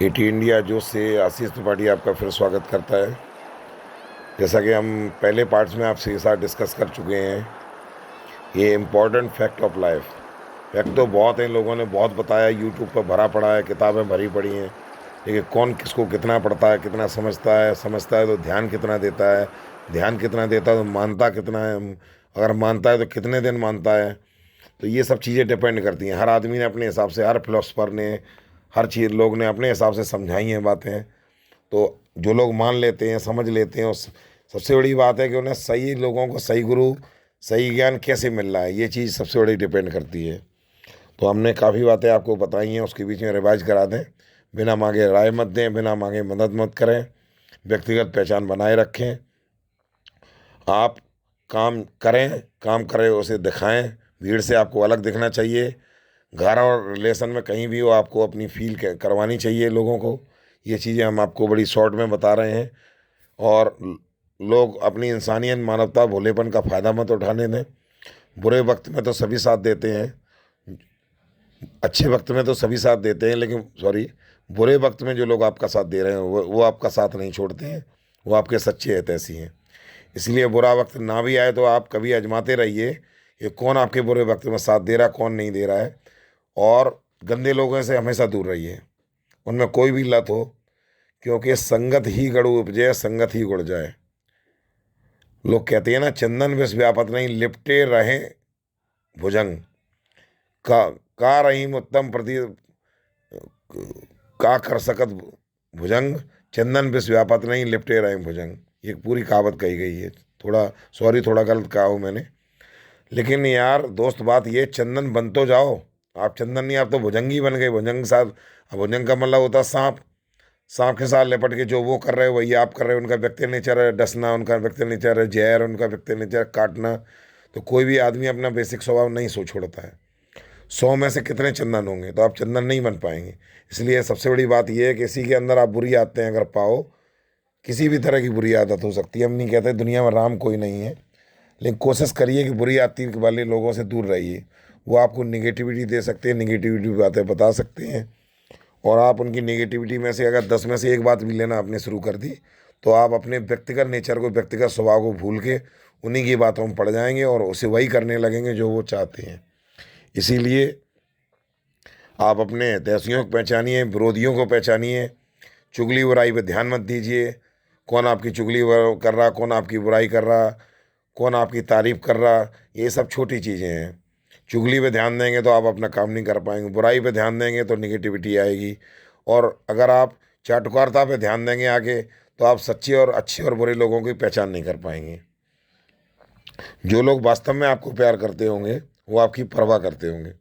Eighty India जो से आशीष त्रिपाठी आपका फिर स्वागत करता है। जैसा कि हम पहले पार्ट्स में आपसे साथ डिस्कस कर चुके हैं, ये important fact of life. Fact तो बहुत हैं, लोगों ने बहुत बताया, यूट्यूब पर भरा पड़ा है, किताबें भरी पड़ी हैं, लेकिन कौन किसको कितना पढ़ता है, कितना समझता है तो ध्यान कितना देता है, ध्यान कितना देता है तो मानता कितना है, अगर मानता है तो कितने दिन मानता है। तो ये सब चीज़ें डिपेंड करती हैं। हर आदमी ने अपने हिसाब से, हर फिलोसफर ने, हर चीज़ लोग ने अपने हिसाब से समझाई हैं बातें। तो जो लोग मान लेते हैं, समझ लेते हैं, उस सबसे बड़ी बात है कि उन्हें सही लोगों को सही गुरु, सही ज्ञान कैसे मिल रहा है, ये चीज़ सबसे बड़ी डिपेंड करती है। तो हमने काफ़ी बातें आपको बताई हैं, उसके बीच में रिवाइज करा दें। बिना मांगे राय मत दें, बिना मांगे मदद मत करें, व्यक्तिगत पहचान बनाए रखें। आप काम करें, उसे दिखाएं। भीड़ से आपको अलग दिखना चाहिए। घर और रिलेशन में कहीं भी हो, आपको अपनी फील करवानी चाहिए लोगों को। ये चीज़ें हम आपको बड़ी शॉर्ट में बता रहे हैं। और लोग अपनी इंसानियत, मानवता, भोलेपन का फ़ायदा मत उठाने दें। बुरे वक्त में तो सभी साथ देते हैं, अच्छे वक्त में तो सभी साथ देते हैं, लेकिन सॉरी, बुरे वक्त में जो लोग आपका साथ दे रहे हैं वो आपका साथ नहीं छोड़ते हैं। वो आपके सच्चे हितैषी हैं। इसलिए बुरा वक्त ना भी आए तो आप कभी आजमाते रहिए ये कौन आपके बुरे वक्त में साथ दे रहा है, कौन नहीं दे रहा है। और गंदे लोगों से हमेशा दूर रहिए, उनमें कोई भी लत हो, क्योंकि संगत ही गड़ु उपजे, संगत ही गुड़ जाए। लोग कहते हैं ना, चंदन विष व्यापत नहीं, लिपटे रहे भुजंग। का का रहीम उत्तम प्रति का कर सकत भुजंग, चंदन विष व्यापत नहीं, लिपटे रहे भुजंग। ये पूरी कहावत कही गई है। थोड़ा सॉरी, थोड़ा गलत कहा हूँ मैंने, लेकिन यार दोस्त बात ये, चंदन बन तो जाओ। आप चंदन नहीं, आप तो भुजंग ही बन गए। भुजंग साथ, अब भुजंग का मतलब होता है सांप। सांप के साथ लिपट के जो वो कर रहे हो वही आप कर रहे हो। उनका व्यक्ति नेचर है डसना, उनका व्यक्ति नेचर है जहर, उनका व्यक्ति नेचर है काटना। तो कोई भी आदमी अपना बेसिक स्वभाव नहीं सो छोड़ता है। 100 में से कितने चंदन होंगे, तो आप चंदन नहीं बन पाएंगे। इसलिए सबसे बड़ी बात यह है कि किसी के अंदर आप बुरी आदतें अगर पाओ, किसी भी तरह की बुरी आदत हो सकती है, हम नहीं कहते दुनिया में राम कोई नहीं है, लेकिन कोशिश करिए कि बुरी आदत वाले लोगों से दूर रहिए। वो आपको निगेटिविटी दे सकते हैं, निगेटिविटी बातें बता सकते हैं। और आप उनकी निगेटिविटी में से अगर 10 में से एक बात भी लेना आपने शुरू कर दी, तो आप अपने व्यक्तिगत नेचर को, व्यक्तिगत स्वभाव को भूल के उन्हीं की बातों में पड़ जाएंगे और उसे वही करने लगेंगे जो वो चाहते हैं। इसीलिए आप अपने हितैषियों को पहचानिए, विरोधियों को पहचानिए। चुगली बुराई पे ध्यान मत दीजिए। कौन आपकी चुगली कर रहा, कौन आपकी बुराई कर रहा, कौन आपकी तारीफ कर रहा, ये सब छोटी चीज़ें हैं। चुगली पे ध्यान देंगे तो आप अपना काम नहीं कर पाएंगे, बुराई पे ध्यान देंगे तो निगेटिविटी आएगी। और अगर आप चाटुकारिता पे ध्यान देंगे आगे, तो आप सच्चे और अच्छे और बुरे लोगों की पहचान नहीं कर पाएंगे। जो लोग वास्तव में आपको प्यार करते होंगे वो आपकी परवाह करते होंगे।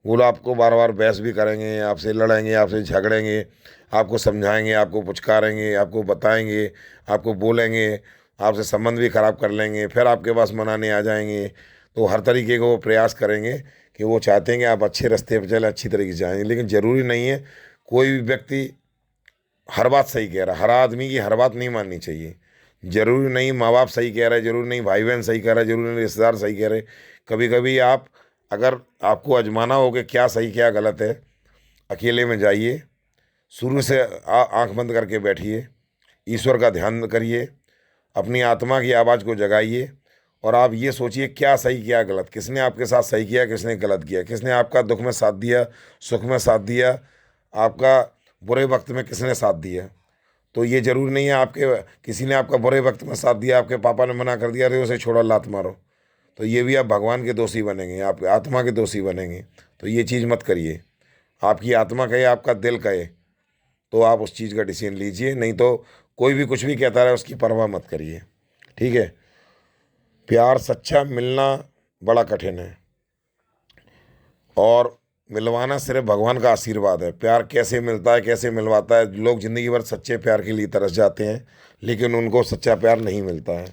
वो लोग आपको बार बार बहस भी करेंगे, आपसे लड़ेंगे, आपसे झगड़ेंगे, आपको समझाएंगे, आपको पुचकारेंगे, आपको बताएंगे, आपको बोलेंगे, आपसे संबंध भी खराब कर लेंगे, फिर आपके पास मनाने आ जाएंगे। तो हर तरीके को वो प्रयास करेंगे कि वो चाहते हैं कि आप अच्छे रास्ते पर चलें, अच्छी तरीके से जाएंगे। लेकिन ज़रूरी नहीं है कोई भी व्यक्ति हर बात सही कह रहा है। हर आदमी की हर बात नहीं माननी चाहिए। ज़रूरी नहीं माँ बाप सही कह रहे, ज़रूरी नहीं भाई बहन सही कह रहे, ज़रूरी नहीं रिश्तेदार सही कह रहे। कभी कभी आप, अगर आपको आजमाना हो कि क्या सही क्या गलत है, अकेले में जाइए, शुरू से आंख बंद करके बैठिए, ईश्वर का ध्यान करिए, अपनी आत्मा की आवाज़ को जगाइए और आप ये सोचिए क्या सही क्या गलत, किसने आपके साथ सही किया, किसने गलत किया, किसने आपका दुख में साथ दिया, सुख में साथ दिया, आपका बुरे वक्त में किसने साथ दिया। तो ये ज़रूरी नहीं है आपके, किसी ने आपका बुरे वक्त में साथ दिया, आपके पापा ने मना कर दिया, अरे उसे छोड़ो लात मारो, तो ये भी आप भगवान के दोषी बनेंगे, आप आत्मा के दोषी बनेंगे। तो ये चीज़ मत करिए। आपकी आत्मा कहे, आपका दिल कहे, तो आप उस चीज़ का डिसीजन लीजिए, नहीं तो कोई भी कुछ भी कहता रहे उसकी परवाह मत करिए। ठीक है। प्यार सच्चा मिलना बड़ा कठिन है, और मिलवाना सिर्फ भगवान का आशीर्वाद है। प्यार कैसे मिलता है, कैसे मिलवाता है, लोग ज़िंदगी भर सच्चे प्यार के लिए तरस जाते हैं, लेकिन उनको सच्चा प्यार नहीं मिलता है।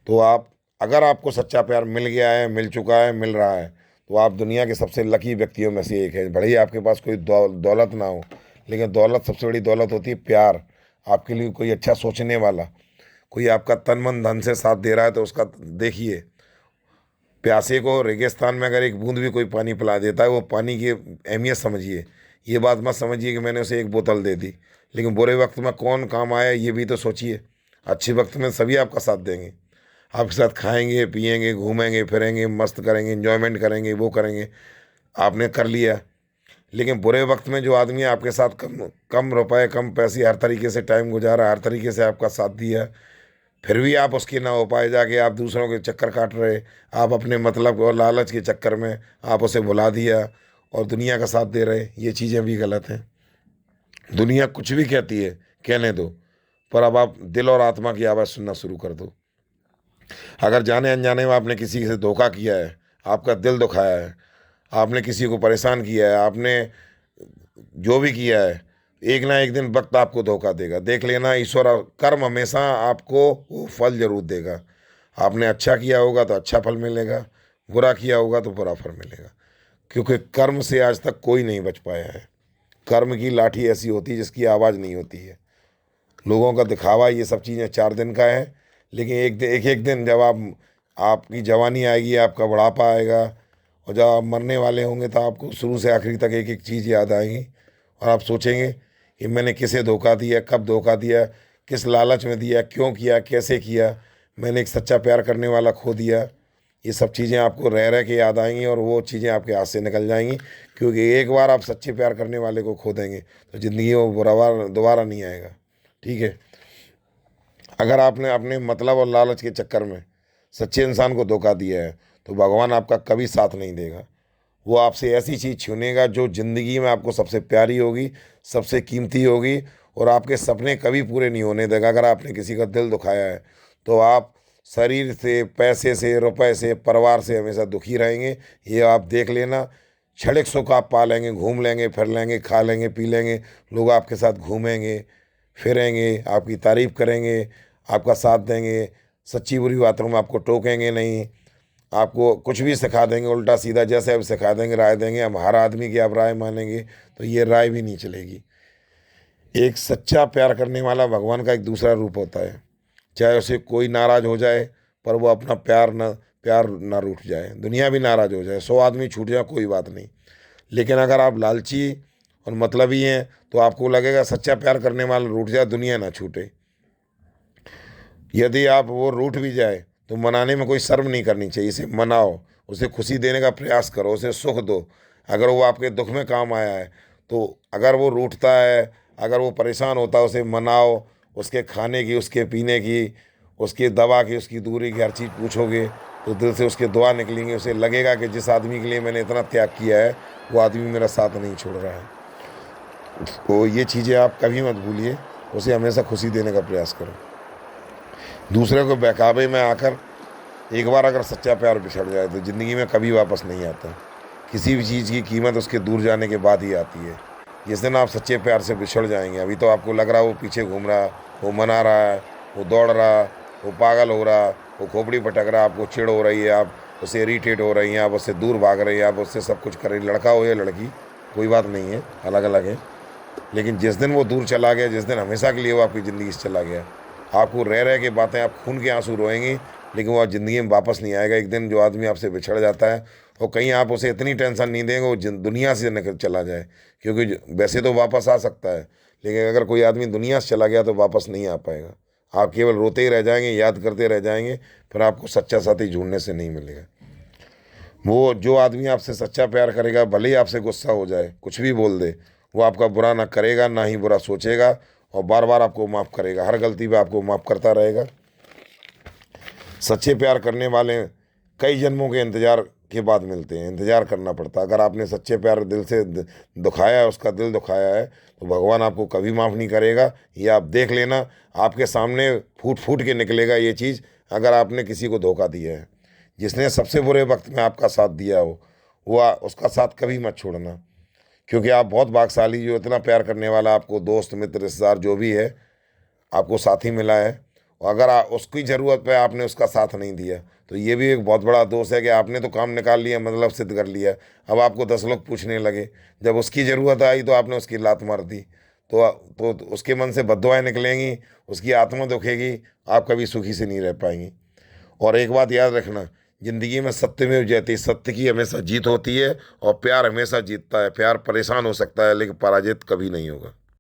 तो आप, अगर आपको सच्चा प्यार मिल गया है, मिल चुका है, मिल रहा है, तो आप दुनिया के सबसे लकी व्यक्तियों में से एक है। भले ही आपके पास कोई दौलत ना हो, लेकिन दौलत, सबसे बड़ी दौलत होती है प्यार। आपके लिए कोई अच्छा सोचने वाला, कोई आपका तन मन धन से साथ दे रहा है, तो उसका देखिए। प्यासे को रेगिस्तान में अगर एक बूंद भी कोई पानी पिला देता है, वो पानी की अहमियत समझिए। ये बात मत समझिए कि मैंने उसे एक बोतल दे दी, लेकिन बुरे वक्त में कौन काम आया ये भी तो सोचिए। अच्छे वक्त में सभी आपका साथ देंगे, आपके साथ खाएंगे पिएंगे घूमेंगे फिरेंगे मस्त करेंगे एंजॉयमेंट करेंगे वो करेंगे, आपने कर लिया। लेकिन बुरे वक्त में जो आदमी आपके साथ कम कम रुपए कम पैसे हर तरीके से टाइम गुजारा, हर तरीके से आपका साथ दिया, फिर भी आप उसकी ना हो पाए, जाके आप दूसरों के चक्कर काट रहे, आप अपने मतलब और लालच के चक्कर में आप उसे भुला दिया और दुनिया का साथ दे रहे, ये चीज़ें भी गलत हैं। दुनिया कुछ भी कहती है कहने दो, पर अब आप दिल और आत्मा की आवाज़ सुनना शुरू कर दो। अगर जाने अनजाने में आपने किसी से धोखा किया है, आपका दिल दुखाया है, आपने किसी को परेशान किया है, आपने जो भी किया है, एक ना एक दिन वक्त आपको धोखा देगा। देख लेना, ईश्वर और कर्म हमेशा आपको वो फल जरूर देगा। आपने अच्छा किया होगा तो अच्छा फल मिलेगा, बुरा किया होगा तो बुरा फल मिलेगा, क्योंकि कर्म से आज तक कोई नहीं बच पाया है। कर्म की लाठी ऐसी होती है जिसकी आवाज़ नहीं होती है। लोगों का दिखावा ये सब चीज़ें 4 दिन का है, लेकिन एक दिन जब आपकी जवानी आएगी, आपका बुढ़ापा आएगा और जब आप मरने वाले होंगे तो आपको शुरू से आखिरी तक एक एक चीज़ याद आएगी और आप सोचेंगे कि मैंने किसे धोखा दिया, कब धोखा दिया, किस लालच में दिया, क्यों किया, कैसे किया, मैंने एक सच्चा प्यार करने वाला खो दिया। ये सब चीज़ें आपको रह रह के याद आएंगी और वो चीज़ें आपके हाथ से निकल जाएंगी, क्योंकि एक बार आप सच्चे प्यार करने वाले को खो देंगे तो ज़िंदगी में वो बुरा बार दोबारा नहीं आएगा। ठीक है। अगर आपने अपने मतलब और लालच के चक्कर में सच्चे इंसान को धोखा दिया है तो भगवान आपका कभी साथ नहीं देगा। वो आपसे ऐसी चीज़ छीनेगा जो ज़िंदगी में आपको सबसे प्यारी होगी, सबसे कीमती होगी, और आपके सपने कभी पूरे नहीं होने देगा। अगर आपने किसी का दिल दुखाया है तो आप शरीर से, पैसे से, रुपए से, परिवार से हमेशा दुखी रहेंगे। ये आप देख लेना। क्षणिक सुख आप पा लेंगे, घूम लेंगे फिर लेंगे, खा लेंगे पी लेंगे, लोग आपके साथ घूमेंगे फिरेंगे, आपकी तारीफ़ करेंगे, आपका साथ देंगे, सच्ची बुरी बातों में आपको टोकेंगे नहीं, आपको कुछ भी सिखा देंगे उल्टा सीधा, जैसे आप सिखा देंगे राय देंगे, हम हर आदमी की आप राय मानेंगे तो ये राय भी नहीं चलेगी। एक सच्चा प्यार करने वाला भगवान का एक दूसरा रूप होता है। चाहे उसे कोई नाराज़ हो जाए पर वो अपना प्यार ना रूठ जाए, दुनिया भी नाराज़ हो जाए, 100 आदमी छूट जाए कोई बात नहीं, लेकिन अगर आप लालची और मतलबी हैं तो आपको लगेगा सच्चा प्यार करने वाला रूठ जाए दुनिया ना छूटे। यदि आप वो रूठ भी जाए तो मनाने में कोई शर्म नहीं करनी चाहिए, इसे मनाओ, उसे खुशी देने का प्रयास करो, उसे सुख दो। अगर वो आपके दुख में काम आया है तो अगर वो रूठता है, अगर वो परेशान होता है, उसे मनाओ, उसके खाने की, उसके पीने की, उसकी दवा की, उसकी दूरी की हर चीज़ पूछोगे तो दिल से उसके दुआ निकलेंगे। उसे लगेगा कि जिस आदमी के लिए मैंने इतना त्याग किया है वो आदमी मेरा साथ नहीं छोड़ रहा है। तो ये चीज़ें आप कभी मत भूलिए, उसे हमेशा खुशी देने का प्रयास करो। दूसरे को बहकावे में आकर एक बार अगर सच्चा प्यार बिछड़ जाए तो ज़िंदगी में कभी वापस नहीं आता। किसी भी चीज़ की कीमत उसके दूर जाने के बाद ही आती है। जिस दिन आप सच्चे प्यार से बिछड़ जाएंगे, अभी तो आपको लग रहा है वो पीछे घूम रहा, वो मना रहा है, वो दौड़ रहा, वो पागल हो रहा, वो खोपड़ी पटक रहा, आपको चिढ़ हो रही है, आप उससे इरीटेट हो रही हैं, आप उससे दूर भाग रही हैं, आप उससे सब कुछ कर रही हैं, लड़का हो या लड़की कोई बात नहीं है, अलग अलग है। लेकिन जिस दिन वो दूर चला गया, जिस दिन हमेशा के लिए वो आपकी ज़िंदगी से चला गया, आपको रह रह के बातें, आप खून के आंसू रोएंगे, लेकिन वो ज़िंदगी में वापस नहीं आएगा। एक दिन जो आदमी आपसे बिछड़ जाता है और कहीं आप उसे इतनी टेंशन नहीं देंगे वो दुनिया से निकल चला जाए, क्योंकि वैसे तो वापस आ सकता है, लेकिन अगर कोई आदमी दुनिया से चला गया तो वापस नहीं आ पाएगा। आप केवल रोते ही रह जाएंगे, याद करते रह जाएंगे, फिर आपको सच्चा साथी ढूंढने से नहीं मिलेगा। वो जो आदमी आपसे सच्चा प्यार करेगा, भले ही आपसे गुस्सा हो जाए, कुछ भी बोल दे, वो आपका बुरा ना करेगा, ना ही बुरा सोचेगा, और बार बार आपको माफ़ करेगा, हर गलती पे आपको माफ़ करता रहेगा। सच्चे प्यार करने वाले कई जन्मों के इंतज़ार के बाद मिलते हैं, इंतज़ार करना पड़ता है। अगर आपने सच्चे प्यार दिल से दुखाया है, उसका दिल दुखाया है, तो भगवान आपको कभी माफ़ नहीं करेगा। ये आप देख लेना, आपके सामने फूट फूट के निकलेगा ये चीज़। अगर आपने किसी को धोखा दिया है, जिसने सबसे बुरे वक्त में आपका साथ दिया हो, वो उसका साथ कभी मत छोड़ना, क्योंकि आप बहुत भाग्यशाली, जो इतना प्यार करने वाला आपको दोस्त मित्र रिश्तेदार जो भी है आपको साथी मिला है, और अगर उसकी ज़रूरत पे आपने उसका साथ नहीं दिया तो ये भी एक बहुत बड़ा दोष है कि आपने तो काम निकाल लिया, मतलब सिद्ध कर लिया, अब आपको 10 लोग पूछने लगे। जब उसकी ज़रूरत आई तो आपने उसकी लात मार दी, तो उसके मन से बद्दुआएं निकलेंगी, उसकी आत्मा दुखेगी, आप कभी सुखी से नहीं रह पाएंगी। और एक बात याद रखना, ज़िंदगी में सत्यमेव जयते, सत्य की हमेशा जीत होती है और प्यार हमेशा जीतता है। प्यार परेशान हो सकता है लेकिन पराजित कभी नहीं होगा।